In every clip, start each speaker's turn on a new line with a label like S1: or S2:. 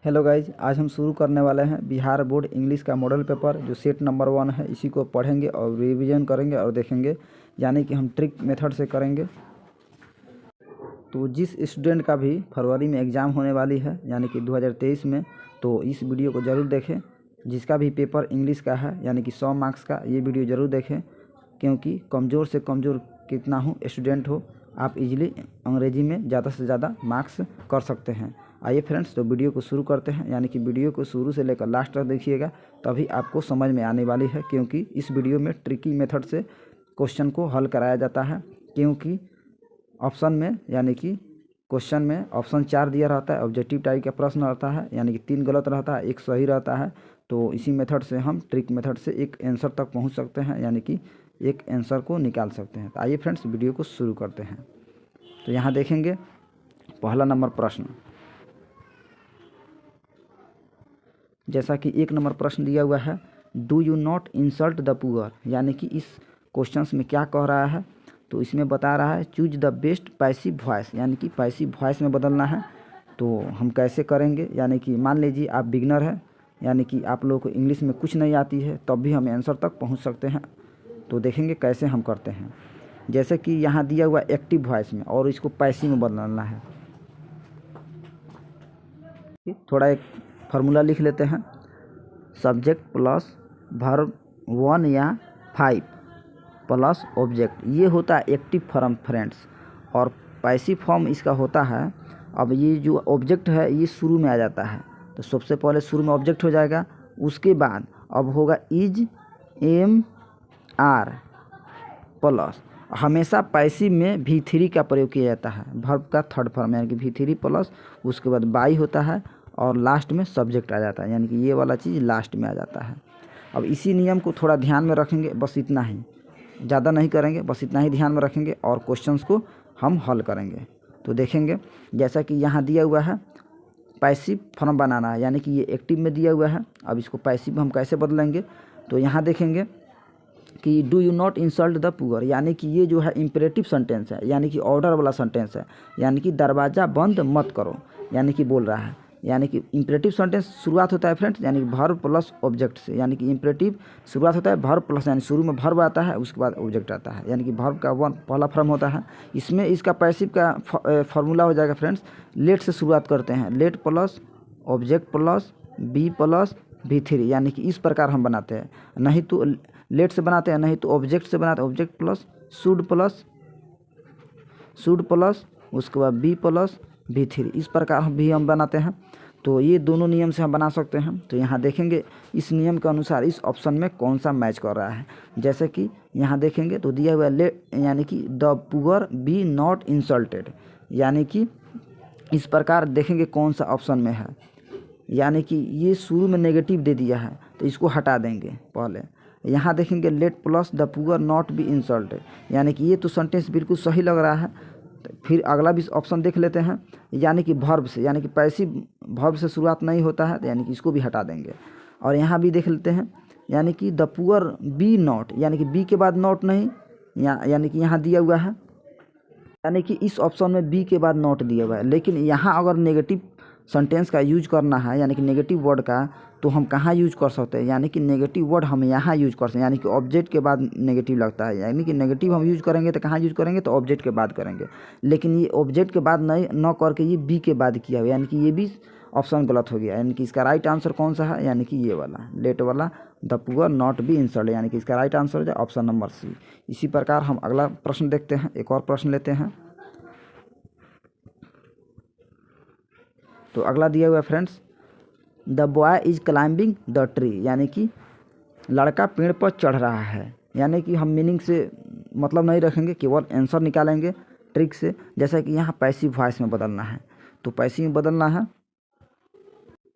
S1: Hello guys, आज हम शुरू करने वाले हैं बिहार बोर्ड इंग्लिश का मॉडल पेपर जो सेट नंबर 1 है। इसी को पढ़ेंगे और रिवीजन करेंगे और देखेंगे, यानी कि हम ट्रिक मेथड से करेंगे। तो जिस स्टूडेंट का भी फरवरी में एग्ज़ाम होने वाली है, यानी कि 2023 में, तो इस वीडियो को ज़रूर देखें। जिसका भी पेपर इंग्लिश का है, यानी कि 100 मार्क्स का, ये वीडियो ज़रूर देखें, क्योंकि कमज़ोर से कमज़ोर कितना हो स्टूडेंट हो, आप इजीली अंग्रेजी में ज़्यादा से ज़्यादा मार्क्स कर सकते हैं। आइए फ्रेंड्स, तो वीडियो को शुरू करते हैं। यानी कि वीडियो को शुरू से लेकर लास्ट तक देखिएगा, तभी आपको समझ में आने वाली है, क्योंकि इस वीडियो में ट्रिकी मेथड से क्वेश्चन को हल कराया जाता है। क्योंकि ऑप्शन में, यानी कि क्वेश्चन में ऑप्शन 4 दिया रहता है, ऑब्जेक्टिव टाइप का प्रश्न रहता है, यानी कि 3 गलत रहता है, 1 सही रहता है। तो इसी मेथड से हम ट्रिक मेथड से एक आंसर तक पहुंच सकते हैं, यानी कि एक आंसर को निकाल सकते हैं। तो आइए फ्रेंड्स, वीडियो को शुरू करते हैं। तो यहाँ देखेंगे पहला नंबर प्रश्न, जैसा कि 1 नंबर प्रश्न दिया हुआ है, do you not insult the poor. यानी कि इस क्वेश्चन में क्या कह रहा है, तो इसमें बता रहा है choose the best passive voice, यानी कि पैसिव वॉइस में बदलना है। तो हम कैसे करेंगे, यानी कि मान लीजिए आप बिगनर है, यानी कि आप लोगों को इंग्लिश में कुछ नहीं आती है, तब भी हम आंसर तक पहुंच सकते हैं। तो देखेंगे कैसे हम करते हैं। जैसे कि यहाँ दिया हुआ एक्टिव वॉइस में, और इसको पैसिव में बदलना है। थोड़ा एक फार्मूला लिख लेते हैं, सब्जेक्ट प्लस वर्ब 1 या 5 प्लस ऑब्जेक्ट, ये होता है एक्टिव फॉर्म फ्रेंड्स। और पैसिव फॉर्म इसका होता है, अब ये जो ऑब्जेक्ट है ये शुरू में आ जाता है, तो सबसे पहले शुरू में ऑब्जेक्ट हो जाएगा, उसके बाद अब होगा इज एम आर प्लस, हमेशा पैसिव में V3 का प्रयोग किया जाता है, वर्ब का थर्ड फॉर्म, यानी कि V3 प्लस उसके बाद बाई होता है और लास्ट में सब्जेक्ट आ जाता है, यानी कि ये वाला चीज़ लास्ट में आ जाता है। अब इसी नियम को थोड़ा ध्यान में रखेंगे, बस इतना ही, ज़्यादा नहीं करेंगे, बस इतना ही ध्यान में रखेंगे और क्वेश्चंस को हम हल करेंगे। तो देखेंगे, जैसा कि यहाँ दिया हुआ है पैसिव फॉर्म बनाना है, यानी कि ये एक्टिव में दिया हुआ है। अब इसको पैसिव हम कैसे बदलेंगे, तो यहाँ देखेंगे कि do you not insult the poor, यानी कि ये जो है इम्परेटिव सेंटेंस है, यानी कि ऑर्डर वाला सेंटेंस है, यानी कि दरवाज़ा बंद मत करो, यानी कि बोल रहा है। यानी कि इम्परेटिव सेंटेंस शुरुआत होता है फ्रेंड्स, यानी कि वर्ब प्लस ऑब्जेक्ट से, यानी कि इम्परेटिव शुरुआत होता है वर्ब प्लस, यानी शुरू में वर्ब आता है, उसके बाद ऑब्जेक्ट आता है, यानी कि वर्ब का पहला फॉर्म होता है। इसमें इसका पैसिव का फॉर्मूला हो जाएगा फ्रेंड्स, लेट से शुरुआत करते हैं, let plus object plus be plus V3, यानी कि इस प्रकार हम बनाते हैं। नहीं तो लेट से बनाते हैं, नहीं तो ऑब्जेक्ट से बनाते हैं, ऑब्जेक्ट प्लस शुड प्लस उसके बाद बी प्लस V3, इस प्रकार भी हम बनाते हैं। तो ये दोनों नियम से हम बना सकते हैं। तो यहाँ देखेंगे इस नियम के अनुसार इस ऑप्शन में कौन सा मैच कर रहा है। जैसे कि यहाँ देखेंगे तो दिया हुआ है यानी कि the poor be not insulted, यानी कि इस प्रकार देखेंगे कौन सा ऑप्शन में है, यानी कि ये शुरू में नेगेटिव दे दिया है, तो इसको हटा देंगे पहले। यहाँ देखेंगे let plus the poor not be insulted, यानी कि ये तो सेंटेंस बिल्कुल सही लग रहा है। तो फिर अगला भी ऑप्शन देख लेते हैं, यानी कि वर्ब से, यानी कि पैसिव वर्ब से शुरुआत नहीं होता है, तो यानी कि इसको भी हटा देंगे। और यहाँ भी देख लेते हैं, यानी कि द पुअर बी नॉट, यानी कि बी के बाद नॉट नहीं, यानी कि यहाँ दिया हुआ है, यानी कि इस ऑप्शन में बी के बाद नॉट दिया हुआ है। लेकिन यहाँ अगर नेगेटिव सेंटेंस का यूज करना है, यानी कि नेगेटिव वर्ड का, तो हम कहाँ यूज कर सकते हैं, यानी कि नेगेटिव वर्ड हम यहाँ यूज कर सकते हैं, यानी कि ऑब्जेक्ट के बाद नेगेटिव लगता है, यानी कि नेगेटिव हम यूज करेंगे तो कहाँ यूज करेंगे, तो ऑब्जेक्ट के बाद करेंगे। लेकिन ये ऑब्जेक्ट के बाद नहीं न करके ये बी के बाद किया हुआ, यानी कि ये भी ऑप्शन गलत हो गया। यानी कि इसका राइट आंसर कौन सा है, यानी कि ये वाला लेट वाला, the poor not B insult, यानी कि इसका राइट आंसर हो जाए ऑप्शन नंबर सी। इसी प्रकार हम अगला प्रश्न देखते हैं, एक और प्रश्न लेते हैं। तो अगला दिया हुआ है friends, the boy is climbing the tree, यानी कि लड़का पेड़ पर चढ़ रहा है। यानी कि हम मीनिंग से मतलब नहीं रखेंगे, केवल आंसर निकालेंगे ट्रिक से। जैसा कि यहाँ पैसिव वॉइस में बदलना है, तो पैसिव में बदलना है,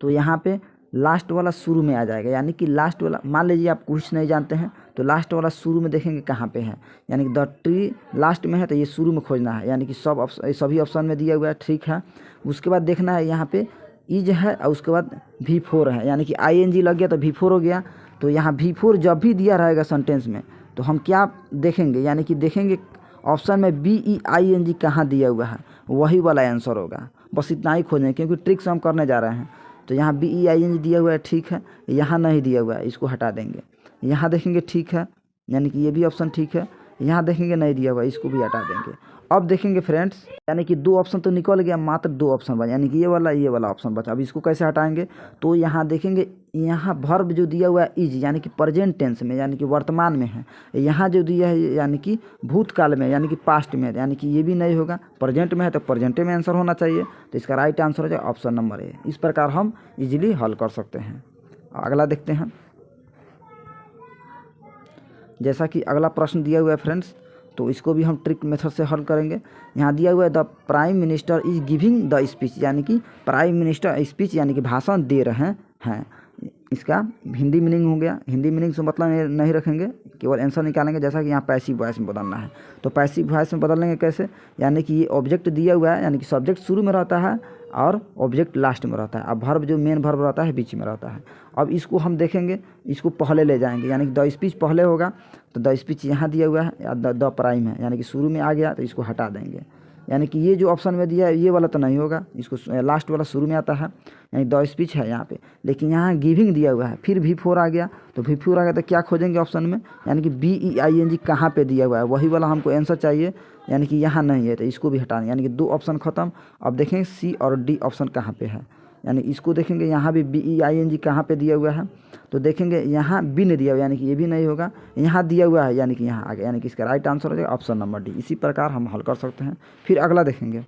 S1: तो यहाँ पे लास्ट वाला शुरू में आ जाएगा, यानी कि लास्ट वाला, मान लीजिए आप कुछ नहीं जानते हैं, तो लास्ट वाला शुरू में देखेंगे कहाँ पे है, यानी कि द ट्री लास्ट में है, तो ये शुरू में खोजना है, यानी कि सभी ऑप्शन में दिया हुआ है, ठीक है। उसके बाद देखना है यहाँ पे इज है और उसके बाद V4 है, यानी कि ING लग गया तो V4 हो गया। तो यहाँ V4 जब भी दिया रहेगा सेंटेंस में, तो हम क्या देखेंगे, यानी कि देखेंगे ऑप्शन में BEING कहाँ दिया हुआ है, वही वाला आंसर होगा। बस इतना ही खोजें, क्योंकि ट्रिक्स हम करने जा रहे हैं। तो यहाँ BEING दिया हुआ है, ठीक है। यहाँ नहीं दिया हुआ है, इसको हटा देंगे। यहाँ देखेंगे ठीक है, यानी कि ये भी ऑप्शन ठीक है। यहाँ देखेंगे नहीं दिया हुआ है, इसको भी हटा देंगे। अब देखेंगे फ्रेंड्स, यानी कि 2 ऑप्शन तो निकल गया, मात्र 2 ऑप्शन बचा, यानी कि ये वाला ऑप्शन बचा। अब इसको कैसे हटाएंगे, तो यहाँ देखेंगे, यहाँ वर्ब जो दिया हुआ है इज, यानी कि प्रेजेंट टेंस में, यानी कि वर्तमान में है। यहाँ जो दिया है यानी कि भूतकाल में, यानी कि पास्ट में, यानी कि ये भी नहीं होगा। प्रेजेंट में है तो प्रेजेंटे में आंसर होना चाहिए, तो इसका राइट आंसर हो जाएगा ऑप्शन नंबर ए। इस प्रकार हम इजीली हल कर सकते हैं। अगला देखते हैं। जैसा कि अगला प्रश्न दिया हुआ है फ्रेंड्स, तो इसको भी हम ट्रिक मेथड से हल करेंगे। यहाँ दिया हुआ है the prime minister is giving the speech, यानी कि प्राइम मिनिस्टर स्पीच यानी कि भाषण दे रहे हैं। इसका हिंदी मीनिंग हो गया। हिंदी मीनिंग से मतलब नहीं रखेंगे, केवल आंसर निकालेंगे। जैसा कि यहाँ पैसिव वॉइस में बदलना है, तो पैसिव वॉइस में बदलेंगे कैसे, यानी कि ये ऑब्जेक्ट दिया हुआ है, यानी कि सब्जेक्ट शुरू में रहता है और ऑब्जेक्ट लास्ट में रहता है। अब वर्ब जो मेन वर्ब रहता है बीच में रहता है। अब इसको हम देखेंगे, इसको पहले ले जाएंगे, यानी कि द स्पीच पहले होगा, तो द स्पीच यहाँ दिया हुआ है, द प्राइम है, यानी कि शुरू में आ गया, तो इसको हटा देंगे। यानी कि ये जो ऑप्शन में दिया है ये वाला तो नहीं होगा, इसको लास्ट वाला शुरू में आता है, यानी द स्पीच है यहाँ पे। लेकिन यहाँ गिविंग दिया हुआ है, फिर V4 आ गया, तो V4 आ गया तो क्या खोजेंगे ऑप्शन में, यानी कि BEING कहाँ पे दिया हुआ है, वही वाला हमको आंसर चाहिए, यानी कि यहाँ नहीं है, तो इसको भी हटाना, यानी कि 2 ऑप्शन खत्म। अब देखेंगे C और D ऑप्शन कहाँ पे है, यानी इसको देखेंगे यहाँ भी BEING कहाँ पे दिया हुआ है, तो देखेंगे यहाँ B ने दिया हुआ, यानी कि ये भी नहीं होगा। यहाँ दिया हुआ है, यानी कि यहाँ आ गया, यानी कि इसका राइट आंसर हो जाएगा ऑप्शन नंबर D। इसी प्रकार हम हल कर सकते हैं। फिर अगला देखेंगे।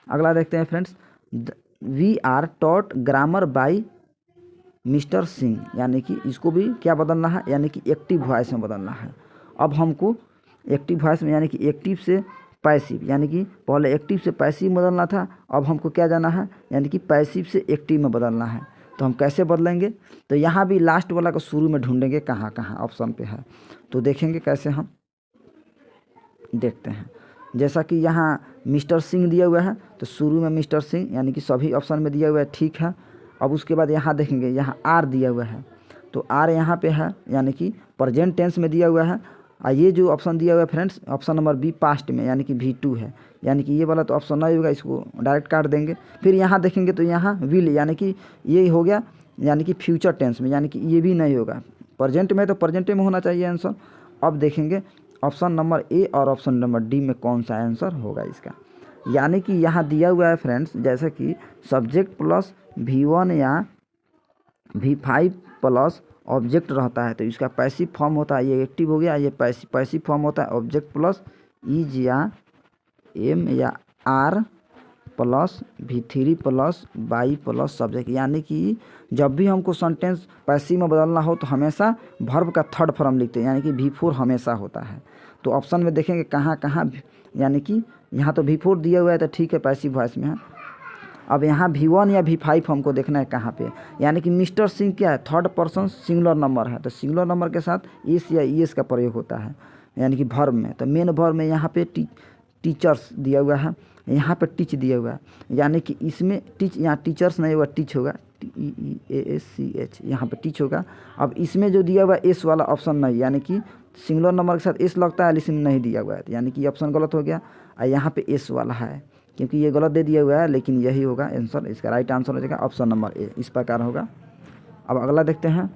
S1: अगला देखते हैं friends, we are taught grammar by mister Singh, यानी कि इसको भी क्या बदलना है, यानी कि एक्टिव वॉइस में बदलना है। अब हमको एक्टिव वॉइस में, यानी कि एक्टिव से पैसिव, यानी कि पहले एक्टिव से पैसिव बदलना था, अब हमको क्या जाना है, यानी कि पैसिव से एक्टिव में बदलना है। तो हम कैसे बदलेंगे, तो यहाँ भी लास्ट वाला को शुरू में ढूंढेंगे कहाँ कहाँ ऑप्शन पे है, तो देखेंगे कैसे हम देखते हैं। जैसा कि यहाँ मिस्टर सिंह दिया हुआ है, तो शुरू में मिस्टर सिंह, यानी कि सभी ऑप्शन में दिया हुआ है, ठीक है। अब उसके बाद यहाँ देखेंगे, यहाँ आर दिया हुआ है, तो आर यहाँ पे है, यानी कि प्रेजेंट टेंस में दिया हुआ है। और ये जो ऑप्शन दिया हुआ है friends, option number B past में, यानी कि V2 है, यानी कि ये वाला तो ऑप्शन नहीं होगा, इसको डायरेक्ट काट देंगे। फिर यहाँ देखेंगे तो यहाँ विल, यानी कि ये हो गया, यानी कि फ्यूचर टेंस में, यानी कि ये भी नहीं होगा। प्रेजेंट में तो प्रेजेंट में होना चाहिए आंसर। अब देखेंगे ऑप्शन नंबर ए और ऑप्शन नंबर डी में कौन सा आंसर होगा इसका, यानी कि यहाँ दिया हुआ है फ्रेंड्स, जैसे कि सब्जेक्ट प्लस V1 या V5 प्लस ऑब्जेक्ट रहता है, तो इसका पैसिव फॉर्म होता है, ये एक्टिव हो गया, ये पैसिव फॉर्म होता है ऑब्जेक्ट प्लस इज या एम या are plus V3 plus by plus subject. यानी कि जब भी हमको सेंटेंस पैसिव में बदलना हो तो हमेशा वर्ब का थर्ड फॉर्म लिखते हैं, यानी कि V4 हमेशा होता है। तो ऑप्शन में देखेंगे कहाँ कहाँ, यानी कि यहाँ तो V4 दिया हुआ है, तो ठीक है पैसिव वॉइस में है। अब यहाँ V1 या V5 हमको देखना है कहाँ पे, यानी कि मिस्टर सिंह क्या है, थर्ड पर्सन सिंगुलर नंबर है, तो सिंगुलर नंबर के साथ एस या ईएस का प्रयोग होता है, यानी कि वर्ब में। तो मेन वर्ब में यहाँ पे टीचर्स दिया हुआ है, यहाँ पे टीच दिया हुआ है, यानी कि इसमें टीच, यहाँ टीचर्स नहीं होगा, टीच होगा, TEASCH, यहाँ पे टीच होगा। अब इसमें जो दिया हुआ है एस वाला ऑप्शन नहीं, यानी कि सिंगुलर नंबर के साथ एस लगता है, इसमें नहीं दिया हुआ है, यानी कि ऑप्शन गलत हो गया। और यहाँ पे एस वाला है, क्योंकि ये गलत दे दिया हुआ है, लेकिन यही होगा आंसर। इसका राइट आंसर हो जाएगा ऑप्शन नंबर ए, इस प्रकार होगा। अब अगला देखते हैं।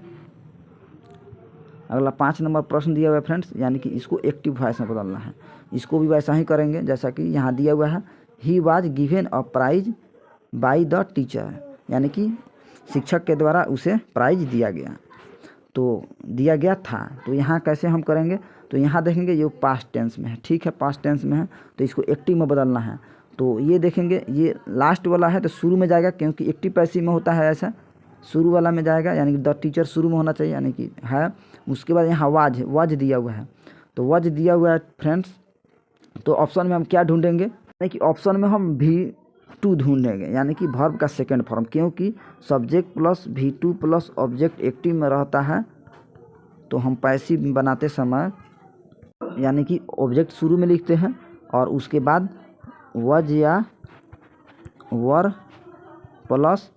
S1: अगला 5 नंबर प्रश्न दिया हुआ है फ्रेंड्स, यानी कि इसको एक्टिव वॉइस में बदलना है। इसको भी वैसा ही करेंगे जैसा कि यहाँ दिया हुआ है, he was given a prize by the teacher, यानी कि शिक्षक के द्वारा उसे प्राइज दिया गया, तो दिया गया था। तो यहाँ कैसे हम करेंगे, तो यहाँ देखेंगे ये पास्ट टेंस में है, ठीक है पास्ट टेंस में है, तो इसको एक्टिव में बदलना है। तो ये देखेंगे, ये लास्ट वाला है तो शुरू में जाएगा, क्योंकि एक्टिव पैसिव में होता है ऐसा, शुरू वाला में जाएगा, यानी कि द टीचर शुरू में होना चाहिए, यानी कि है। उसके बाद यहाँ वाज दिया हुआ है, तो वाज दिया हुआ है फ्रेंड्स, तो ऑप्शन में हम क्या ढूंढेंगे, यानी कि ऑप्शन में हम V2 ढूंढेंगे, यानी कि वर्ब का सेकेंड फॉर्म, क्योंकि subject plus V2 plus object active में रहता है, तो हम पैसिव बनाते समय यानी कि ऑब्जेक्ट शुरू में लिखते हैं और उसके बाद वज या वर plus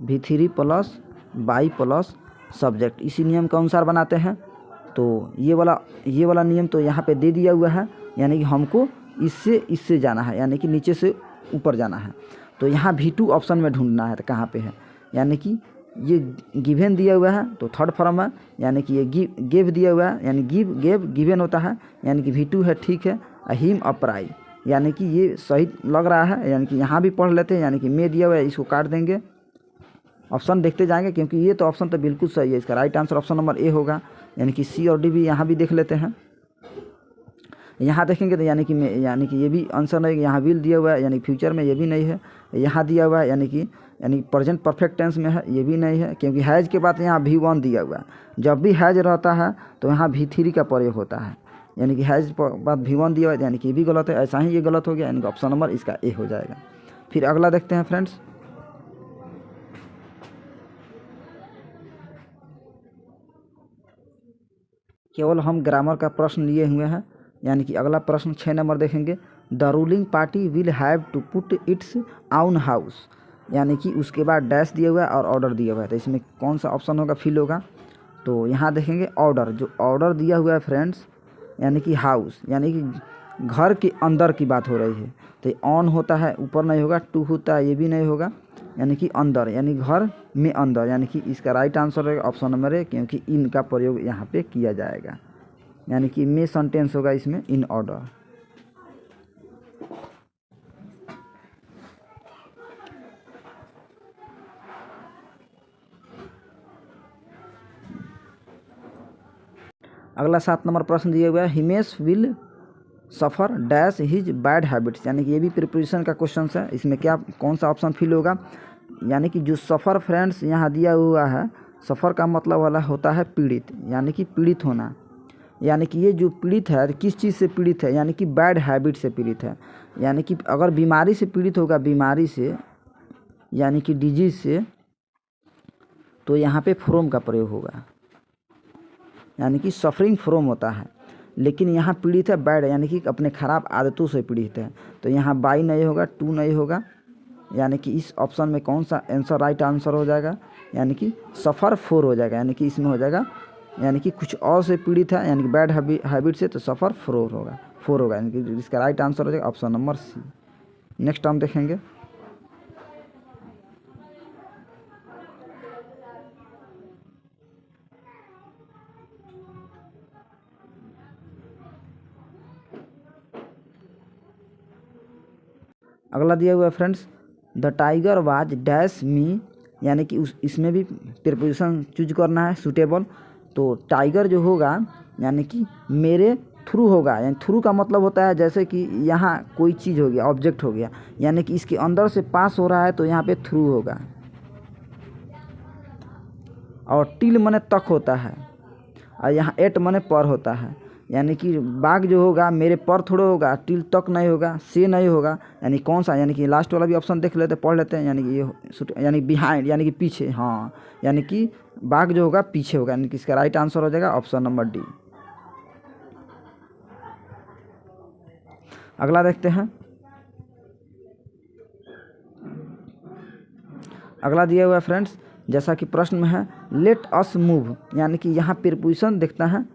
S1: V3 plus by plus subject, इसी नियम के अनुसार बनाते हैं। तो ये वाला नियम तो यहाँ पे दे दिया हुआ है, यानी कि हमको इससे जाना है, यानी कि नीचे से ऊपर जाना है। तो यहाँ V2 ऑप्शन में ढूंढना है, तो कहाँ पे है, यानी कि ये गिवन दिया हुआ है तो थर्ड फॉर्म है, यानी कि ये गिव दिया हुआ है, यानी गिव गेव गिवन होता है, यानी कि V2 है, ठीक है। हिम अप्राई, यानी कि ये सही लग रहा है, यानी कि यहाँ भी पढ़ लेते हैं, यानी कि मे दिया हुआ है, इसको काट देंगे, ऑप्शन देखते जाएंगे, क्योंकि ये तो ऑप्शन तो बिल्कुल सही है। इसका right answer option number A होगा, यानी कि सी और डी भी यहाँ भी देख लेते हैं। यहाँ देखेंगे तो यानी कि ये भी आंसर नहीं, यहाँ विल दिया हुआ है, यानी फ्यूचर में ये भी नहीं है। यहाँ दिया हुआ है यानी प्रेजेंट परफेक्ट टेंस में है, ये भी नहीं है, क्योंकि हैज़ के बाद यहाँ V1 दिया हुआ है। जब भी हैज़ रहता है तो यहाँ V3 का प्रयोग होता है, यानी कि हैज़ बाद V1 दिया हुआ है, यानी कि ये भी गलत है। ऐसा ही ये गलत हो गया, यानी कि ऑप्शन नंबर इसका ए हो जाएगा। फिर अगला देखते हैं फ्रेंड्स। केवल हम ग्रामर का प्रश्न लिए हुए हैं, यानी कि अगला प्रश्न 6 नंबर देखेंगे। The ruling party will have to put its own house, यानी कि उसके बाद डैश दिया हुआ है और ऑर्डर दिया हुआ है, तो इसमें कौन सा ऑप्शन होगा, फिल होगा। तो यहाँ देखेंगे ऑर्डर, जो ऑर्डर दिया हुआ है फ्रेंड्स, यानी कि हाउस, यानी कि घर के अंदर की बात हो रही है, तो ऑन होता है, ऊपर नहीं होगा, टू होता है, ये भी नहीं होगा, यानी कि अंदर, यानी घर में अंदर, यानी कि इसका राइट आंसर है ऑप्शन नंबर ए, क्योंकि इन का प्रयोग यहाँ पे किया जाएगा, यानी कि में सेंटेंस होगा इसमें, इन ऑर्डर। अगला 7 नंबर प्रश्न दिया हुआ है। Himesh will suffer dash his bad habits, यानी कि ये भी प्रिपोजिशन का क्वेश्चन है। इसमें क्या कौन सा ऑप्शन फिल होगा, यानी कि जो सफ़र फ्रेंड्स यहाँ दिया हुआ है, सफ़र का मतलब वाला होता है पीड़ित, यानी कि पीड़ित होना, यानी कि ये जो पीड़ित है किस चीज़ से पीड़ित है, यानी कि बैड हैबिट से पीड़ित है, यानी कि अगर बीमारी से पीड़ित होगा, बीमारी से यानी कि डिजीज से, तो यहाँ पे फ्रोम का प्रयोग होगा, यानी कि सफरिंग फ्रोम होता है। लेकिन यहाँ पीड़ित है बैड, यानी कि अपने ख़राब आदतों से पीड़ित है, तो यहाँ बाई नहीं होगा, टू नहीं होगा, यानी कि इस ऑप्शन में कौन सा आंसर राइट आंसर हो जाएगा, यानी कि सफ़र फोर हो जाएगा, यानी कि इसमें हो जाएगा, यानी कि कुछ और से पीड़ित है, यानी कि बैड हैबिट से, तो सफ़र फोर होगा, यानी कि इसका राइट आंसर हो जाएगा ऑप्शन नंबर सी। नेक्स्ट हम देखेंगे। अगला दिया हुआ है friends, the tiger was dash मी, यानी कि इसमें भी प्रीपोजिशन चूज करना है सूटेबल। तो टाइगर जो होगा यानी कि मेरे थ्रू होगा, यानी थ्रू का मतलब होता है जैसे कि यहाँ कोई चीज़ हो गया, ऑब्जेक्ट हो गया, यानी कि इसके अंदर से पास हो रहा है, तो यहाँ पे थ्रू होगा। और टिल मने तक होता है, और यहाँ एट मने पर होता है, यानी कि बाघ जो होगा मेरे पर थोड़े होगा, टिल तक नहीं होगा, से नहीं होगा, यानी कौन सा, यानी कि लास्ट वाला भी ऑप्शन देख लेते, पढ़ लेते हैं, यानी कि ये यानी बिहाइंड, यानी कि पीछे, हाँ, यानी कि बाघ जो होगा पीछे होगा, यानी कि इसका राइट आंसर हो जाएगा ऑप्शन नंबर डी। अगला देखते हैं। अगला दिया हुआ है फ्रेंड्स, जैसा कि प्रश्न में है, लेट अस मूव, यानी कि यहाँ प्रीपोजिशन देखता है,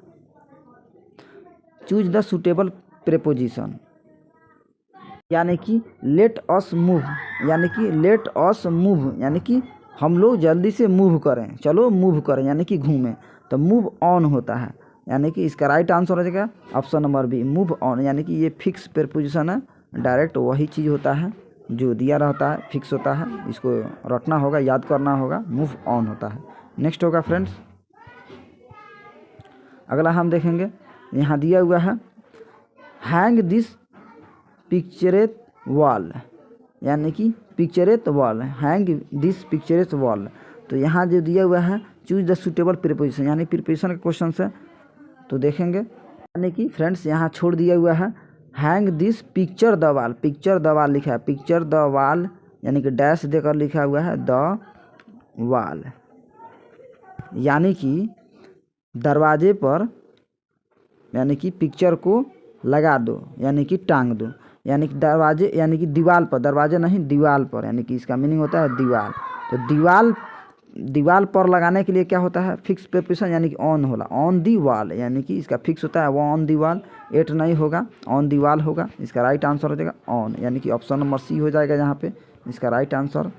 S1: चूज द सुटेबल प्रीपोजिशन, यानी कि लेट अस मूव, यानी कि लेट अस मूव, यानी कि हम लोग जल्दी से मूव करें, चलो मूव करें, यानी कि घूमें, तो मूव ऑन होता है, यानी कि इसका राइट आंसर हो जाएगा option number B, move on, यानी कि ये फिक्स प्रीपोजिशन है, डायरेक्ट वही चीज़ होता है जो दिया रहता है, फिक्स होता है, इसको रटना होगा, याद करना होगा, मूव ऑन होता है। नेक्स्ट होगा फ्रेंड्स। अगला हम देखेंगे, यहाँ दिया हुआ है, हैंग दिस पिक्चरेट वॉल, यानी कि पिक्चरेट वॉल, हैंग दिस पिक्चरेट वॉल, तो यहाँ जो दिया हुआ है, चूज द सुटेबल प्रीपोजिशन, यानी प्रीपोजिशन का क्वेश्चन है, तो देखेंगे, यानी कि फ्रेंड्स यहाँ छोड़ दिया हुआ है, hang this picture the wall, picture the wall लिखा है, पिक्चर द वॉल, यानी कि डैश देकर लिखा हुआ है द वॉल, यानी कि दरवाजे पर, यानी कि पिक्चर को लगा दो, यानी कि टांग दो, यानी कि दरवाजे, यानी कि दीवार पर, दरवाजे नहीं दीवार पर, यानी कि इसका मीनिंग होता है दीवार, तो दीवार पर लगाने के लिए क्या होता है, फिक्स प्रीपोजिशन, यानी कि ऑन होला, ऑन दी वॉल, यानी कि इसका फिक्स होता है वो ऑन दी वॉल, एट नहीं होगा, ऑन दी वॉल होगा, इसका राइट आंसर हो जाएगा ऑन, यानी कि ऑप्शन नंबर सी हो जाएगा यहाँ पे, इसका राइट आंसर,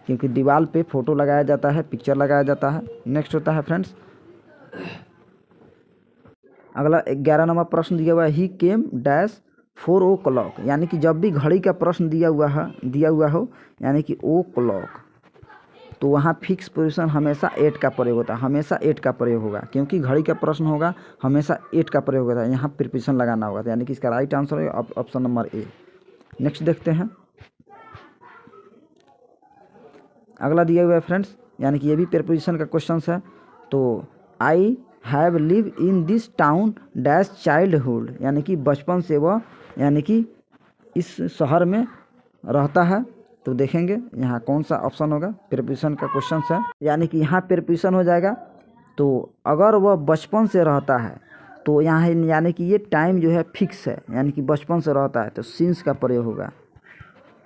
S1: क्योंकि दीवार पे फोटो लगाया जाता है, पिक्चर लगाया जाता है। नेक्स्ट होता है फ्रेंड्स, अगला 11 नंबर प्रश्न दिया हुआ है, ही केम डैश 4 o'clock, यानी कि जब भी घड़ी का प्रश्न दिया हुआ हो यानी कि ओ क्लॉक, तो वहाँ फिक्स पोजीशन हमेशा 8 का प्रयोग होता है, हमेशा 8 का प्रयोग होगा, क्योंकि घड़ी का प्रश्न होगा हमेशा 8 का प्रयोग होता है, यहाँ प्रीपोजिशन लगाना होगा, तो यानी कि इसका राइट आंसर है ऑप्शन नंबर ए। नेक्स्ट देखते हैं, अगला दिया हुआ है फ्रेंड्स, यानी कि ये भी प्रीपोजिशन का क्वेश्चन है। तो I have live in this town dash childhood, यानी कि बचपन से वह यानी कि इस शहर में रहता है। तो देखेंगे यहाँ कौन सा ऑप्शन होगा, प्रीपोजिशन का क्वेश्चन है, यानी कि यहाँ प्रीपोजिशन हो जाएगा। तो अगर वह बचपन से रहता है तो यहाँ यानी कि ये टाइम जो है फिक्स है, यानी कि बचपन से रहता है तो सिंस का प्रयोग होगा।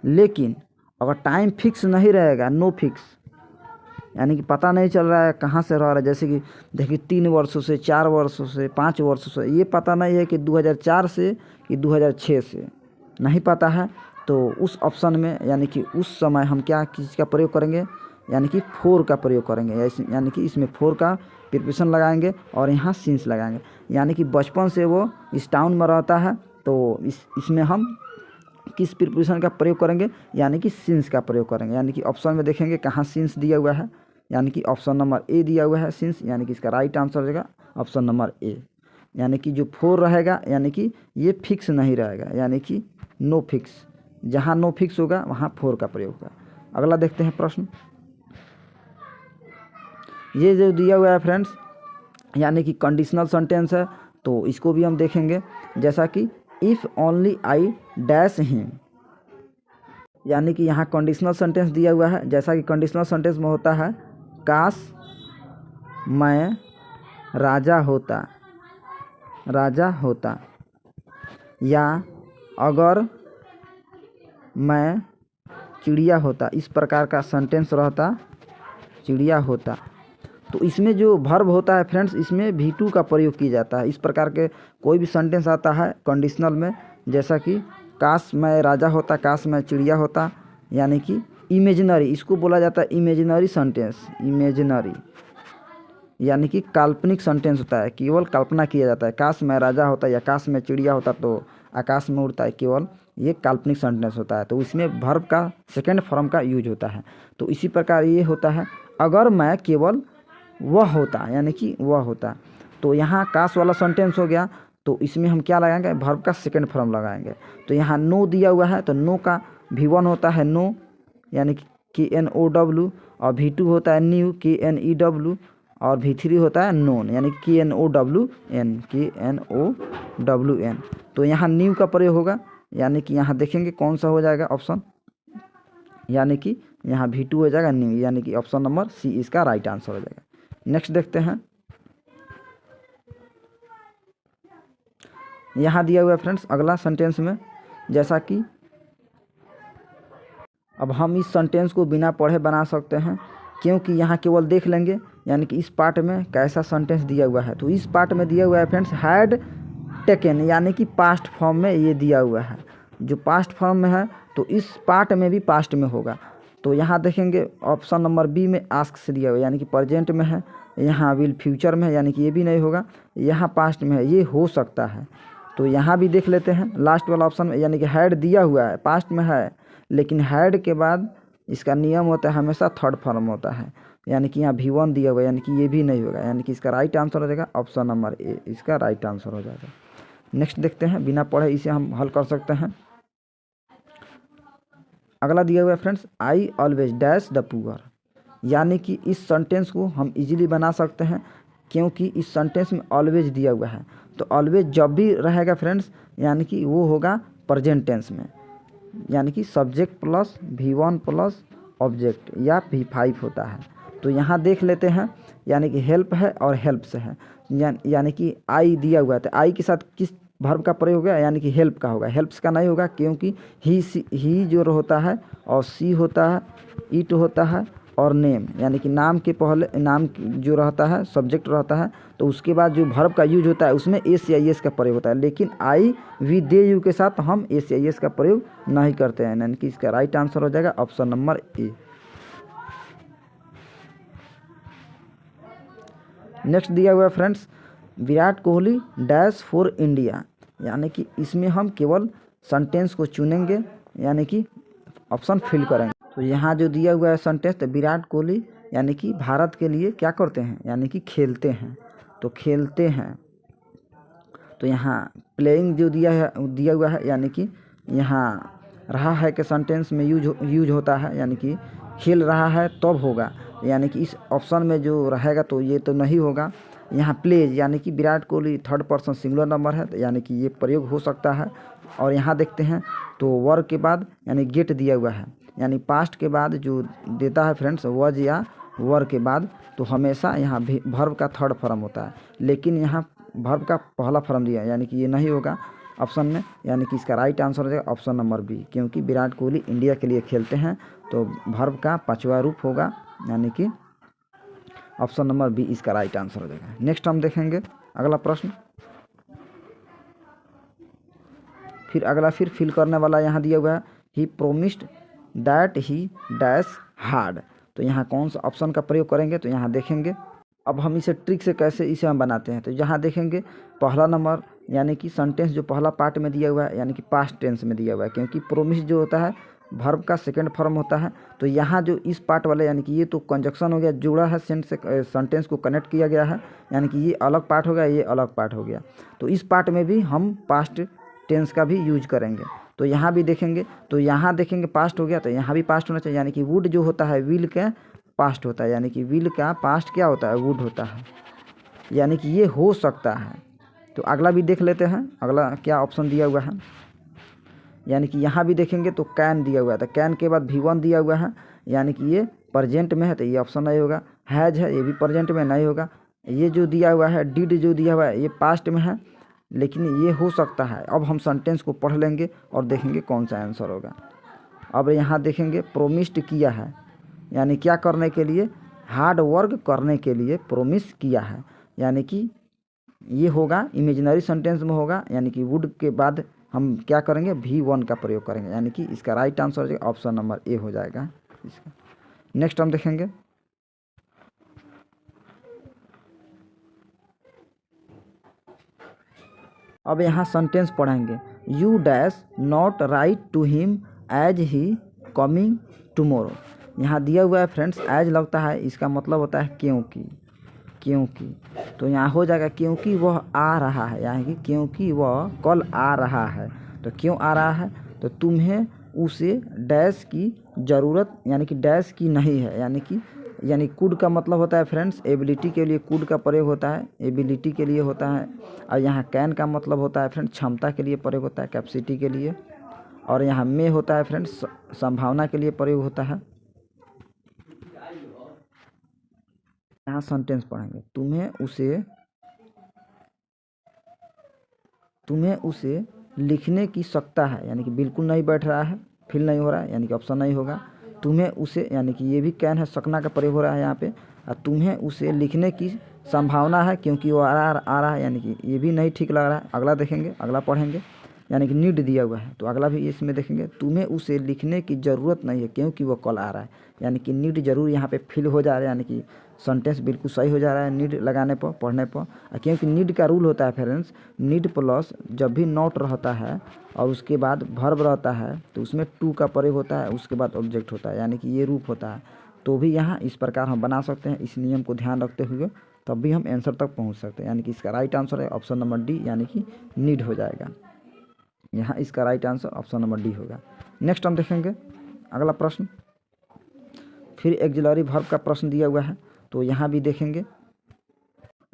S1: लेकिन अगर टाइम फिक्स नहीं रहेगा, नो फिक्स, यानी कि पता नहीं चल रहा है कहाँ से रह रहा है, जैसे कि देखिए 3 वर्षों से, 4 वर्षों से, 5 वर्षों से, ये पता नहीं है कि 2004 से कि 2006 से, नहीं पता है। तो उस ऑप्शन में यानी कि उस समय हम क्या चीज़ का प्रयोग करेंगे, यानी कि 4 का प्रयोग करेंगे, यानी कि इसमें 4 का प्रीपोजिशन लगाएंगे और यहाँ सिंस लगाएंगे, यानी कि बचपन से वो इस टाउन में रहता है, तो इसमें हम किस प्रीपोजिशन का प्रयोग करेंगे, यानी कि सिंस का प्रयोग करेंगे। यानी कि ऑप्शन में देखेंगे कहाँ सिंस दिया हुआ है, यानी कि ऑप्शन नंबर ए दिया हुआ है सिंस, यानी कि इसका राइट आंसर हो जाएगा ऑप्शन नंबर ए। यानी कि जो 4 रहेगा यानी कि ये फिक्स नहीं रहेगा, यानी कि नो फिक्स, जहाँ नो फिक्स होगा वहाँ 4 का प्रयोग होगा। अगला देखते हैं प्रश्न, ये जो दिया हुआ है फ्रेंड्स, यानी कि कंडीशनल सेंटेंस है, तो इसको भी हम देखेंगे। जैसा कि if only I dash him, यानी कि यहाँ कंडीशनल सेंटेंस दिया हुआ है, जैसा कि कंडीशनल सेंटेंस में होता है, काश मैं राजा होता, या अगर मैं चिड़िया होता, इस प्रकार का सेंटेंस रहता, चिड़िया होता। तो इसमें जो वर्ब होता है फ्रेंड्स, इसमें V2 का प्रयोग किया जाता है। इस प्रकार के कोई भी सेंटेंस आता है कंडीशनल में, जैसा कि काश मैं राजा होता, काश मैं चिड़िया होता, यानी कि इमेजिनरी, इसको बोला जाता है इमेजिनरी सेंटेंस, इमेजिनरी यानी कि काल्पनिक सेंटेंस होता है, केवल कल्पना किया जाता है। काश मैं राजा होता या काश मैं चिड़िया होता तो आकाश में उड़ता है, केवल ये काल्पनिक सेंटेंस होता है, तो इसमें वर्ब का सेकेंड फॉर्म का यूज होता है। तो इसी प्रकार ये होता है, अगर मैं केवल वह होता, यानी कि वह होता, तो यहाँ काश वाला सेंटेंस हो गया, तो इसमें हम क्या लगाएंगे, वर्ब का सेकेंड फॉर्म लगाएंगे। तो यहाँ नो दिया हुआ है, तो नो का V1 होता है नो, यानी कि KNOW, और V2 होता है न्यू, KNEW, और V3 होता है नोन, यानी KNOWN। तो यहाँ न्यू का प्रयोग होगा, यानी कि यहाँ देखेंगे कौन सा हो जाएगा ऑप्शन, यानी कि यहाँ V2 हो जाएगा न्यू, यानी कि ऑप्शन नंबर सी इसका राइट आंसर हो जाएगा। नेक्स्ट देखते हैं, यहाँ दिया हुआ है फ्रेंड्स अगला सेंटेंस में, जैसा कि अब हम इस सेंटेंस को बिना पढ़े बना सकते हैं, क्योंकि यहाँ केवल देख लेंगे, यानी कि इस पार्ट में कैसा सेंटेंस दिया हुआ है। तो इस पार्ट में दिया हुआ है फ्रेंड्स हैड टेकन, यानी कि पास्ट फॉर्म में ये दिया हुआ है, जो पास्ट फॉर्म में है, तो इस पार्ट में भी पास्ट में होगा। तो यहाँ देखेंगे ऑप्शन नंबर बी में आस्क से दिया हुआ है, यानी कि प्रेजेंट में है, यहाँ विल फ्यूचर में है, यानी कि ये भी नहीं होगा, यहाँ पास्ट में है, ये हो सकता है। तो यहाँ भी देख लेते हैं लास्ट वाला ऑप्शन में, यानी कि हैड दिया हुआ है, पास्ट में है, लेकिन हैड के बाद इसका नियम होता है हमेशा थर्ड फॉर्म होता है, यानी कि यहाँ V1 दिया हुआ है, यानी कि ये भी नहीं होगा, यानी कि इसका राइट आंसर हो जाएगा ऑप्शन नंबर ए, इसका राइट आंसर हो जाएगा। नेक्स्ट देखते हैं, बिना पढ़े इसे हम हल कर सकते हैं। अगला दिया हुआ है friends, I always dash the poor, यानी कि इस सेंटेंस को हम इजीली बना सकते हैं, क्योंकि इस सेंटेंस में ऑलवेज दिया हुआ है। तो ऑलवेज जब भी रहेगा फ्रेंड्स, यानी कि वो होगा प्रेजेंट टेंस में, यानी कि subject plus V1 plus object या V5 होता है। तो यहाँ देख लेते हैं, यानी कि हेल्प है और हेल्प से है, यानी कि आई दिया हुआ है, तो आई के साथ किस वर्ब का प्रयोग होगा, यानी कि हेल्प का होगा, हेल्प्स का नहीं होगा, क्योंकि ही जो होता है और सी होता है, इट होता है और नेम, यानी कि नाम के पहले नाम जो रहता है सब्जेक्ट रहता है, तो उसके बाद जो वर्ब का यूज होता है उसमें एस या एस का प्रयोग होता है, लेकिन आई वी दे यू के साथ हम एस या एस का प्रयोग नहीं करते हैं, यानी कि इसका राइट आंसर हो जाएगा ऑप्शन नंबर ए। नेक्स्ट दिया हुआ है friends, Virat Kohli dash for India, यानी कि इसमें हम केवल सेंटेंस को चुनेंगे, यानी कि ऑप्शन फिल करेंगे। तो यहाँ जो दिया हुआ है सेंटेंस, तो विराट कोहली यानी कि भारत के लिए क्या करते हैं, यानी कि खेलते हैं, तो खेलते हैं। तो यहाँ प्लेइंग जो दिया हुआ है, यानी कि यहाँ रहा है कि सेंटेंस में यूज होता है, यानी कि खेल रहा है तब होगा, यानी कि इस ऑप्शन में जो रहेगा तो ये तो नहीं होगा। यहाँ प्लेज, यानी कि Virat Kohli third person singular number है, यानी कि ये प्रयोग हो सकता है। और यहाँ देखते हैं तो वर्ब के बाद यानी गेट दिया हुआ है, यानी पास्ट के बाद जो देता है फ्रेंड्स वज या वर के बाद, तो हमेशा यहाँ वर्ब का थर्ड फॉर्म होता है, लेकिन यहाँ वर्ब का पहला फॉर्म दिया है, यानी कि ये नहीं होगा ऑप्शन में, यानी कि इसका राइट आंसर हो जाएगा ऑप्शन नंबर बी, क्योंकि विराट कोहली इंडिया के लिए खेलते हैं, तो वर्ब का पांचवा रूप होगा, यानी कि ऑप्शन नंबर बी इसका राइट आंसर हो जाएगा। नेक्स्ट हम देखेंगे अगला प्रश्न। फिर अगला फिल करने वाला यहाँ दिया हुआ है, he promised that he dash hard, तो यहाँ कौन सा ऑप्शन का प्रयोग करेंगे, तो यहाँ देखेंगे। अब हम इसे ट्रिक से कैसे इसे हम बनाते हैं, तो यहाँ देखेंगे पहला नंबर, यानी कि सेंटेंस जो पहला पार्ट में दिया हुआ है, यानी कि पास्ट टेंस में दिया हुआ है, क्योंकि प्रोमिस जो होता है वर्ब का सेकंड फॉर्म होता है, तो यहाँ जो इस पार्ट वाले, यानी कि ये तो कंजक्शन हो गया, जुड़ा है सेंटेंस को कनेक्ट किया गया है, यानी कि ये अलग पार्ट हो गया, ये अलग पार्ट हो गया, तो इस पार्ट में भी हम पास्ट टेंस का भी यूज करेंगे। तो यहाँ भी देखेंगे, तो यहाँ देखेंगे पास्ट हो गया, तो यहाँ भी पास्ट होना चाहिए, यानी कि वुड जो होता है विल का पास्ट होता है, यानी कि विल का पास्ट क्या होता है, वुड होता है, यानी कि ये हो सकता है। तो अगला भी देख लेते हैं, अगला क्या ऑप्शन दिया हुआ है, यानी कि यहाँ भी देखेंगे तो कैन दिया हुआ है, तो कैन के बाद V1 दिया हुआ है, यानी कि ये प्रेजेंट में है, तो ये ऑप्शन नहीं होगा। हैज है, ये भी प्रेजेंट में नहीं होगा। ये जो दिया हुआ है डिड जो दिया हुआ है ये पास्ट में है, लेकिन ये हो सकता है। अब हम सेंटेंस को पढ़ लेंगे और देखेंगे कौन सा आंसर होगा। अब यहाँ देखेंगे प्रोमिस्ड किया है, यानी क्या करने के लिए, हार्ड वर्क करने के लिए प्रोमिस किया है, यानी कि ये होगा इमेजिनरी सेंटेंस में होगा, यानी कि वुड के बाद हम क्या करेंगे, V1 का प्रयोग करेंगे, यानी कि इसका राइट आंसर हो जाएगा ऑप्शन नंबर ए हो जाएगा इसका। नेक्स्ट हम देखेंगे, अब यहाँ सेंटेंस पढ़ेंगे, you dash not write to him as he coming tomorrow. यहाँ दिया हुआ है फ्रेंड्स एज लगता है, इसका मतलब होता है क्योंकि, तो यहाँ हो जाएगा क्योंकि वह आ रहा है, यानी कि क्योंकि वह कल आ रहा है। तो क्यों आ रहा है, तो तुम्हें उसे डैश की ज़रूरत, यानी कि डैश की नहीं है, यानी कुड का मतलब होता है फ्रेंड्स एबिलिटी के लिए कुड का प्रयोग होता है, एबिलिटी के लिए होता है। और यहाँ कैन का मतलब होता है फ्रेंड्स क्षमता के लिए प्रयोग होता है, कैपेसिटी के लिए। और यहाँ में होता है फ्रेंड्स संभावना के लिए प्रयोग होता है। यहाँ सेंटेंस पढ़ेंगे, तुम्हें उसे लिखने की सकता है, यानी कि बिल्कुल नहीं बैठ रहा है, फिल नहीं हो रहा है, यानी कि ऑप्शन नहीं होगा। तुम्हें उसे, यानी कि ये भी कैन है, सकना का प्रयोग हो रहा है यहाँ पे। और तुम्हें उसे लिखने की संभावना है क्योंकि वो आ रहा है, यानी कि ये भी नहीं ठीक लग रहा है। अगला देखेंगे, अगला पढ़ेंगे, यानी कि नीड दिया हुआ है, तो अगला भी इसमें देखेंगे, तुम्हें उसे लिखने की ज़रूरत नहीं है क्योंकि वो कल आ रहा है, यानी कि नीड जरूर यहाँ पे फिल हो जा रहा है, यानी कि सेंटेंस बिल्कुल सही हो जा रहा है नीड लगाने पर, पढ़ने पर। क्योंकि नीड का रूल होता है फ्रेंड्स, नीड प्लस जब भी नॉट रहता है और उसके बाद वर्ब रहता है तो उसमें टू का प्रयोग होता है, उसके बाद ऑब्जेक्ट होता है, यानी कि ये रूप होता है। तो भी यहाँ इस प्रकार हम बना सकते हैं, इस नियम को ध्यान रखते हुए, तब भी हम आंसर तक पहुँच सकते हैं, यानी कि इसका राइट आंसर है ऑप्शन नंबर डी, यानी कि नीड हो जाएगा। यहाँ इसका right answer option number D होगा। नेक्स्ट हम देखेंगे अगला प्रश्न, फिर एक्सिलरी वर्ब का प्रश्न दिया हुआ है, तो यहाँ भी देखेंगे।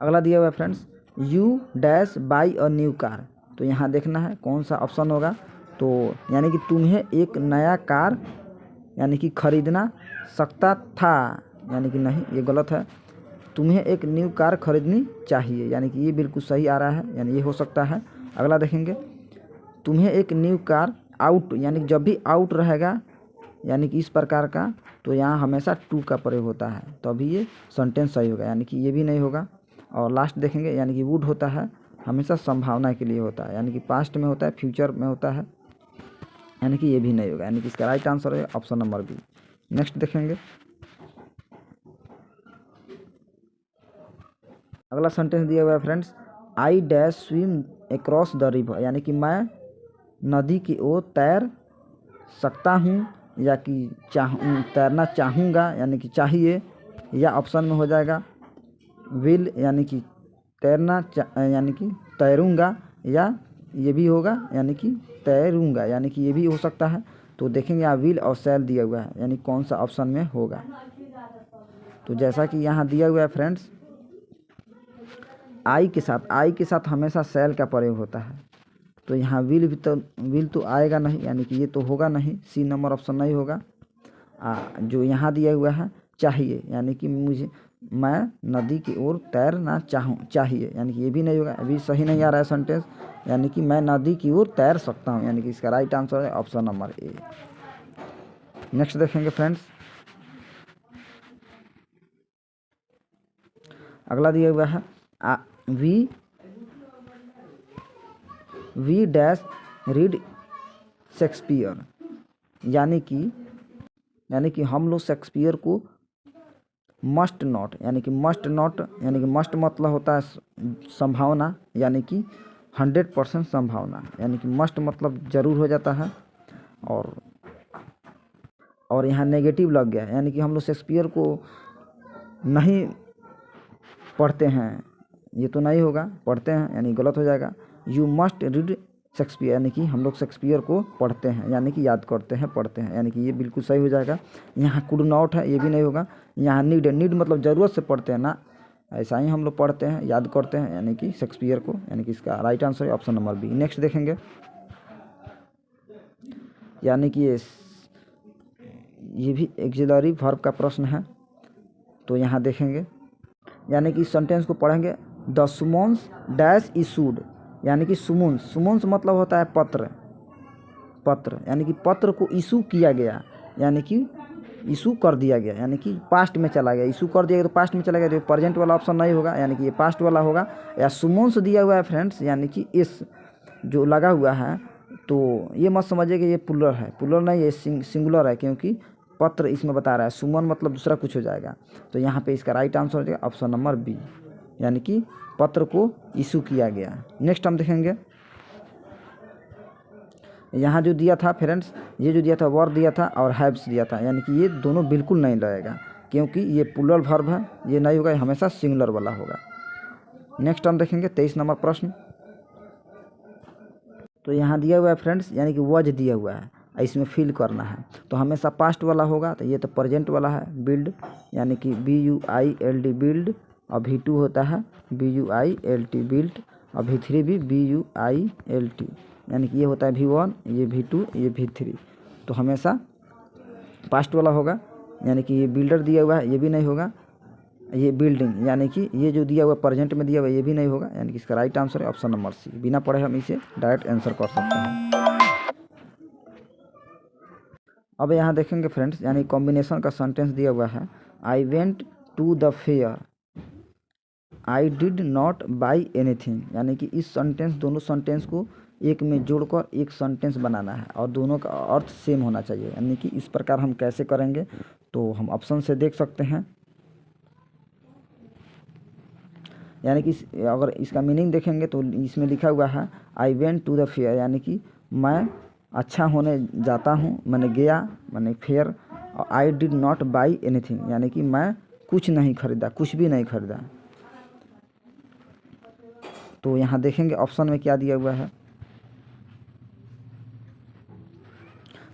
S1: अगला दिया हुआ है friends, you dash by a new car, तो यहाँ देखना है कौन सा ऑप्शन होगा। तो यानी कि तुम्हें एक नया कार, यानी कि खरीदना सकता था, यानी कि नहीं, ये गलत है। तुम्हें एक न्यू कार खरीदनी चाहिए, यानी कि ये बिल्कुल सही आ रहा है, यानी ये हो सकता है। अगला देखेंगे, तुम्हें एक न्यू कार आउट, यानी जब भी आउट रहेगा यानी कि इस प्रकार का, तो यहाँ हमेशा टू का प्रयोग होता है, तो अभी ये सेंटेंस सही होगा, यानी कि ये भी नहीं होगा। और लास्ट देखेंगे, यानी कि वुड होता है हमेशा संभावना के लिए होता है, यानी कि पास्ट में होता है, फ्यूचर में होता है, यानी कि ये भी नहीं होगा, यानी कि इसका राइट आंसर है ऑप्शन नंबर बी। नेक्स्ट देखेंगे, अगला सेंटेंस दिया हुआ है friends, I dash swim across the river, यानी कि मैं नदी की ओर तैर सकता हूँ, या कि तैरना चाहूँगा, यानी कि चाहिए, या ऑप्शन में हो जाएगा विल, यानी कि यानी कि तैरूँगा, या ये भी होगा यानी कि तैरूँगा, यानी कि ये भी हो सकता है। तो देखेंगे यहाँ विल और शैल दिया हुआ है, यानी कौन सा ऑप्शन में होगा। तो जैसा कि यहाँ दिया हुआ है फ्रेंड्स, आई के साथ हमेशा शैल का प्रयोग होता है, तो यहाँ विल तो आएगा नहीं, यानी कि ये तो होगा नहीं, सी नंबर ऑप्शन नहीं होगा। जो यहाँ दिया हुआ है चाहिए, यानी कि मैं नदी की ओर तैरना चाहिए, यानी कि ये भी नहीं होगा, अभी सही नहीं आ रहा है सेंटेंस, यानी कि मैं नदी की ओर तैर सकता हूँ, यानी कि इसका राइट आंसर है ऑप्शन नंबर ए। नेक्स्ट देखेंगे फ्रेंड्स, अगला दिया हुआ है वी डैश रीड शेक्सपियर, यानी कि हम लोग शेक्सपियर को मस्ट नॉट, यानी कि मस्ट मतलब होता है संभावना, यानी कि 100% संभावना, यानी कि मस्ट मतलब जरूर हो जाता है, और यहाँ नेगेटिव लग गया, यानी कि हम लोग शेक्सपियर को नहीं पढ़ते हैं, ये तो नहीं होगा, पढ़ते हैं यानी गलत हो जाएगा। यू मस्ट रीड शेक्सपियर, यानी कि हम लोग शेक्सपियर को पढ़ते हैं, यानी कि याद करते हैं, पढ़ते हैं, यानी कि ये बिल्कुल सही हो जाएगा। यहाँ कुड नॉट है, ये भी नहीं होगा। यहाँ नीड मतलब ज़रूरत से पढ़ते हैं ना, ऐसा ही हम लोग पढ़ते हैं, याद करते हैं, यानी कि शेक्सपियर को, यानी कि इसका राइट आंसर है ऑप्शन नंबर बी। नेक्स्ट देखेंगे, यानी कि ये भी एक्सिलरी वर्ब का प्रश्न है, तो यहाँ देखेंगे, यानी कि इस सेंटेंस को पढ़ेंगे, द सुमन्स डैश इशूड, यानी कि सुमन्स मतलब होता है पत्र, यानी कि पत्र को इशू किया गया, यानी कि इशू कर दिया गया, यानी कि पास्ट में चला गया, इशू कर दिया गया तो पास्ट में चला गया, तो प्रेजेंट वाला ऑप्शन नहीं होगा, यानी कि ये पास्ट वाला होगा। या सुमन्स दिया हुआ है फ्रेंड्स, यानी कि इस जो लगा हुआ है, तो ये मत समझिए कि ये प्लूरल है, प्लूरल नहीं, ये सिंगुलर है, क्योंकि पत्र इसमें बता रहा है, सुमन मतलब दूसरा कुछ हो जाएगा, तो यहाँ पे इसका राइट आंसर हो जाएगा ऑप्शन नंबर बी, यानी कि पत्र को इशू किया गया। नेक्स्ट हम देखेंगे, यहाँ जो दिया था फ्रेंड्स, ये जो दिया था वर दिया था और हैव्स दिया था, यानी कि ये दोनों बिल्कुल नहीं लगेगा, क्योंकि ये प्लूरल वर्ब है, ये नहीं होगा, हमेशा सिंगुलर वाला होगा। नेक्स्ट हम देखेंगे 23 नंबर प्रश्न, तो यहाँ दिया हुआ है फ्रेंड्स, यानी कि वज दिया हुआ है, इसमें फिल करना है, तो हमेशा पास्ट वाला होगा, तो ये तो प्रेजेंट वाला है, बिल्ड, यानी कि BUILD बिल्ड, और V2 होता है BUILT बिल्ट, और V3 भी BUILT, यानी कि ये होता है V1, ये V2, ये V3, तो हमेशा पास्ट वाला होगा, यानी कि ये बिल्डर दिया हुआ है, ये भी नहीं होगा, ये बिल्डिंग, यानी कि ये जो दिया हुआ प्रेजेंट में दिया हुआ ये भी नहीं होगा, यानी कि इसका राइट आंसर है ऑप्शन नंबर सी, बिना पढ़े हम इसे डायरेक्ट आंसर कर सकते हैं। अब यहाँ देखेंगे फ्रेंड्स, यानी कॉम्बिनेशन का सेंटेंस दिया हुआ है, I went to the fair, I did not buy anything, यानी कि इस दोनों सेंटेंस को एक में जोड़कर एक सेंटेंस बनाना है, और दोनों का अर्थ सेम होना चाहिए, यानी कि इस प्रकार हम कैसे करेंगे, तो हम ऑप्शन से देख सकते हैं, यानी कि अगर इसका मीनिंग देखेंगे तो इसमें लिखा हुआ है I went to the fair, यानी कि मैं अच्छा होने जाता हूँ, मैंने फेयर, और आई डिड नॉट बाई एनीथिंग, यानी कि मैं कुछ भी नहीं खरीदा। तो यहाँ देखेंगे ऑप्शन में क्या दिया हुआ है,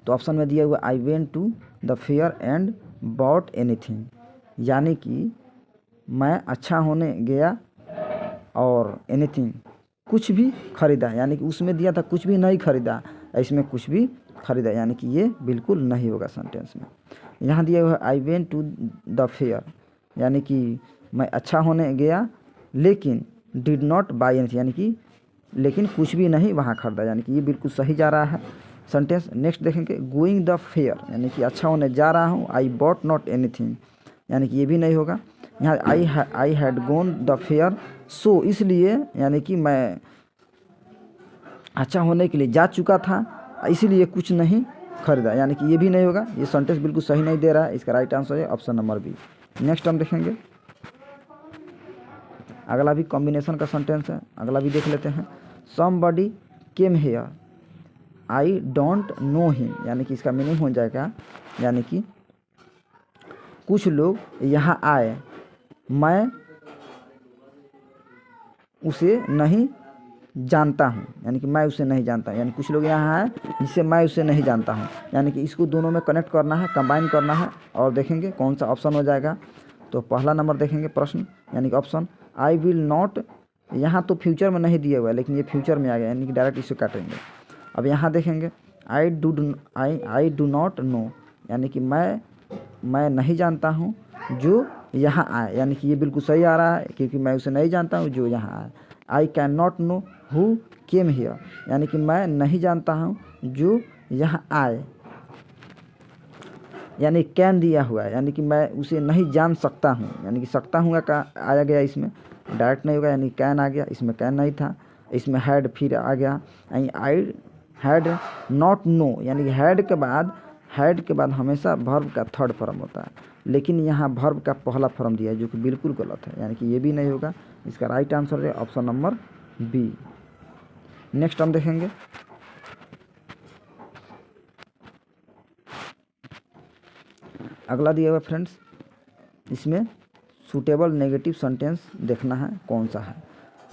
S1: तो ऑप्शन में दिया हुआ I went to the fair and bought anything, यानी कि मैं अच्छा होने गया और एनीथिंग कुछ भी खरीदा, यानी कि उसमें दिया था कुछ भी नहीं खरीदा, इसमें कुछ भी खरीदा, यानी कि ये बिल्कुल नहीं होगा सेंटेंस में। यहाँ दिया हुआ है I went to the fair, यानी कि मैं अच्छा होने गया लेकिन डिड नॉट बाई एनीथिंग, यानी कि लेकिन कुछ भी नहीं वहाँ खरीदा, यानी कि ये बिल्कुल सही जा रहा है। सेंटेंस। नेक्स्ट देखेंगे गोइंग द फेयर, यानी कि अच्छा होने जा रहा हूँ। आई बॉट नॉट एनीथिंग, यानी कि ये भी नहीं होगा। यहाँ I had gone the fair so, इसलिए यानी कि मैं अच्छा होने के लिए जा चुका था, इसीलिए कुछ नहीं खरीदा, यानी कि ये भी नहीं होगा। ये सेंटेंस बिल्कुल सही नहीं दे रहा है। इसका राइट आंसर है ऑप्शन नंबर बी। नेक्स्ट हम देखेंगे, अगला भी कॉम्बिनेशन का सेंटेंस है, अगला भी देख लेते हैं। Somebody came here, I don't know him, यानी कि इसका मीनिंग हो जाएगा, यानी कि कुछ लोग यहाँ आए, मैं उसे नहीं जानता हूँ, यानी कि मैं उसे नहीं जानता, यानी कुछ लोग यहाँ आए जिससे मैं उसे नहीं जानता हूँ, यानी कि इसको दोनों में कनेक्ट करना है, कंबाइन करना है, और देखेंगे कौन सा ऑप्शन हो जाएगा। तो पहला नंबर देखेंगे प्रश्न, यानी कि ऑप्शन आई विल नॉट, यहाँ तो फ्यूचर में नहीं दिया हुआ है लेकिन ये फ्यूचर में आ गया, यानी कि डायरेक्ट इसे काटेंगे। अब यहाँ देखेंगे आई डू नॉट नो, यानी कि मैं नहीं जानता हूँ जो यहाँ आए, यानी कि ये बिल्कुल सही आ रहा है क्योंकि मैं उसे नहीं जानता हूँ जो यहाँ आए। I can not know who came here, यानी कि मैं नहीं जानता हूँ जो यहाँ आए, यानी कैन दिया हुआ है, यानी कि मैं उसे नहीं जान सकता हूँ, यानी कि सकता हूँ का आया गया, इसमें डायरेक्ट नहीं होगा, यानी कैन आ गया, इसमें कैन नहीं था, इसमें हैड फिर आ गया। आई हैड नॉट नो, यानी कि हैड के बाद हमेशा वर्ब का थर्ड फॉर्म होता है, लेकिन यहाँ वर्ब का पहला फॉर्म दिया है जो कि बिल्कुल गलत है, यानी कि ये भी नहीं होगा। इसका राइट आंसर है ऑप्शन नंबर बी। नेक्स्ट हम देखेंगे, अगला दिया हुआ फ्रेंड्स, इसमें सूटेबल नेगेटिव सेंटेंस देखना है कौन सा है।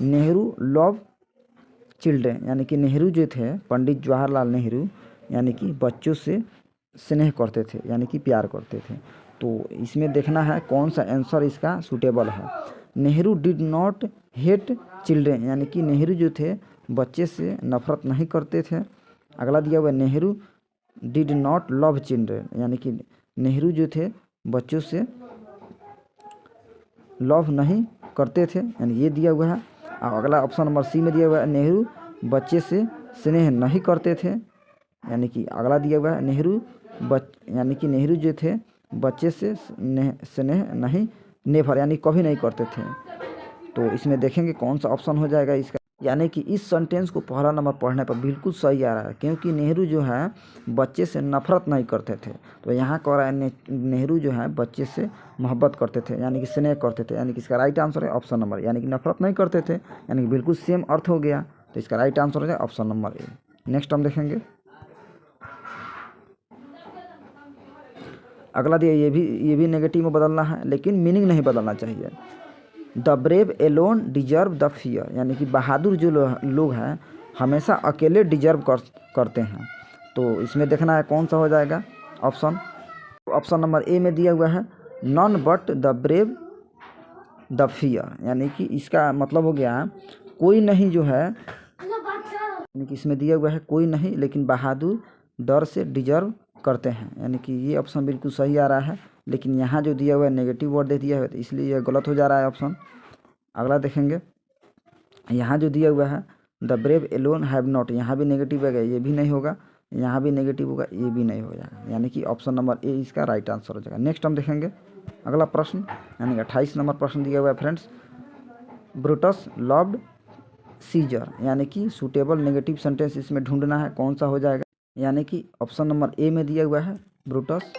S1: नेहरू लव चिल्ड्रेन, यानी कि नेहरू जो थे, पंडित जवाहरलाल नेहरू, यानी कि बच्चों से स्नेह करते थे, यानी कि प्यार करते थे। तो इसमें देखना है कौन सा आंसर इसका सूटेबल है। Nehru did not hate children, यानी कि नेहरू जो थे बच्चे से नफरत नहीं करते थे। अगला दिया हुआ Nehru did not love children, यानी कि नेहरू जो थे बच्चों से लव नहीं करते थे, यानी ये दिया हुआ है। और अगला ऑप्शन नंबर सी में दिया हुआ है नेहरू बच्चे से स्नेह नहीं करते थे, यानी कि अगला दिया हुआ है नेहरू यानी कि नेहरू जो थे बच्चे से स्नेह नहीं, नेवर, यानी कभी नहीं करते थे। तो इसमें देखेंगे कौन सा ऑप्शन हो जाएगा इसका, यानी कि इस सेंटेंस को पहला नंबर पढ़ने पर बिल्कुल सही आ रहा है क्योंकि नेहरू जो है बच्चे से नफरत नहीं करते थे। तो यहाँ कह रहा है नेहरू जो है बच्चे से मोहब्बत करते थे, यानी कि स्नेह करते थे, यानी कि इसका राइट आंसर है ऑप्शन नंबर, यानी कि नफरत नहीं करते थे, यानी कि बिल्कुल सेम अर्थ हो गया। तो इसका राइट आंसर है ऑप्शन नंबर ए। नेक्स्ट हम देखेंगे, अगला दिया ये भी नेगेटिव में बदलना है लेकिन मीनिंग नहीं बदलना चाहिए। The brave alone deserve the fear, यानी कि बहादुर जो लोग हैं हमेशा अकेले डिजर्व करते हैं। तो इसमें देखना है कौन सा हो जाएगा ऑप्शन नंबर ए में दिया हुआ है non but the brave the fear, यानी कि इसका मतलब हो गया कोई नहीं जो है, यानी कि इसमें दिया हुआ है कोई नहीं लेकिन बहादुर डर से डिजर्व करते हैं, यानी कि ये ऑप्शन बिल्कुल सही आ रहा है, लेकिन यहाँ जो दिया हुआ है नेगेटिव वर्ड दे दिया है तो इसलिए यह गलत हो जा रहा है ऑप्शन। अगला देखेंगे, यहाँ जो दिया हुआ है the brave alone have not, यहाँ भी नेगेटिव है, ये भी नहीं होगा, यहाँ भी नेगेटिव होगा, ये भी नहीं हो जाएगा, यानी कि ऑप्शन नंबर ए इसका राइट आंसर हो जाएगा। नेक्स्ट हम देखेंगे अगला प्रश्न, यानी कि 28 नंबर प्रश्न दिया हुआ है फ्रेंड्स। ब्रूटस लव्ड सीजर, यानी कि सूटेबल नेगेटिव सेंटेंस इसमें ढूंढना है कौन सा हो जाएगा, यानी कि ऑप्शन नंबर ए में दिया हुआ है ब्रूटस